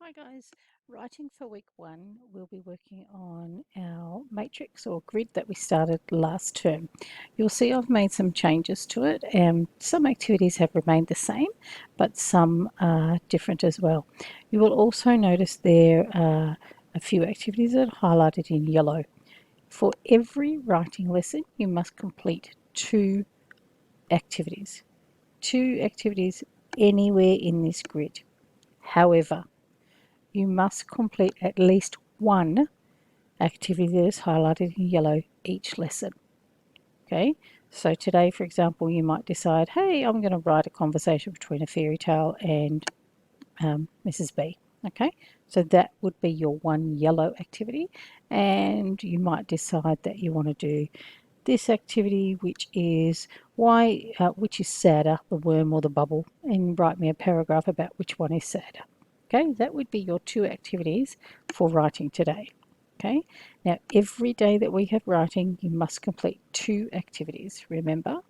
Hi guys, writing for week one, we'll be working on our matrix or grid that we started last term. You'll see I've made some changes to it and some activities have remained the same, but some are different as well. You will also notice there are a few activities that are highlighted in yellow. For every writing lesson, you must complete two activities. Two activities anywhere in this grid. However, you must complete at least one activity that is highlighted in yellow each lesson. Okay, so today, for example, you might decide, hey, I'm going to write a conversation between a fairy tale and Mrs. B. Okay, so that would be your one yellow activity, and you might decide that you want to do this activity, which is which is sadder, the worm or the bubble, and write me a paragraph about which one is sadder. Okay, that would be your two activities for writing today. Okay, now every day that we have writing, you must complete two activities, remember?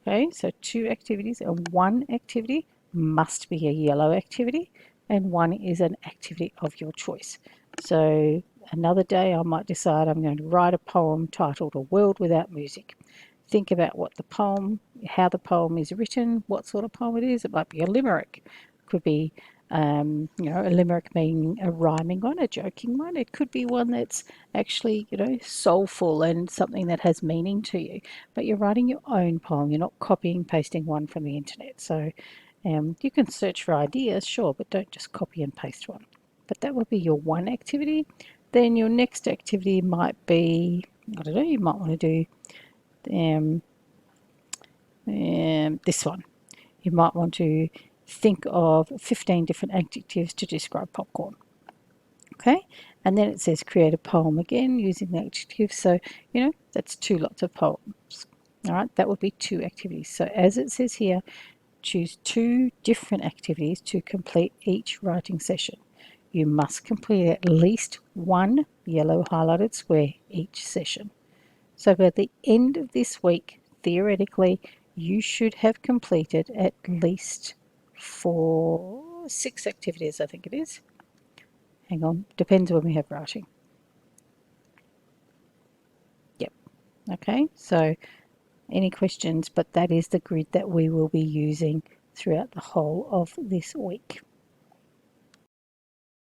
Okay, so two activities, and one activity must be a yellow activity, and one is an activity of your choice. So another day I might decide I'm going to write a poem titled A World Without Music. Think about what the poem, how the poem is written, what sort of poem it is. It might be a limerick. It could be a limerick being a rhyming one, a joking one. It could be one that's actually, soulful and something that has meaning to you. But you're writing your own poem. You're not copying, pasting one from the internet. So you can search for ideas, sure, but don't just copy and paste one. But that would be your one activity. Then your next activity might be, I don't know, you might want to do this one. You might want to think of 15 different adjectives to describe popcorn. Okay, and then it says create a poem again using the adjectives. So, that's two lots of poems. All right, that would be two activities. So, as it says here, choose two different activities to complete each writing session. You must complete at least one yellow highlighted square each session. So, by the end of this week, theoretically, you should have completed at least 6 activities, I think it is. Hang on, depends when we have writing. Yep. Okay, so any questions, but that is the grid that we will be using throughout the whole of this week.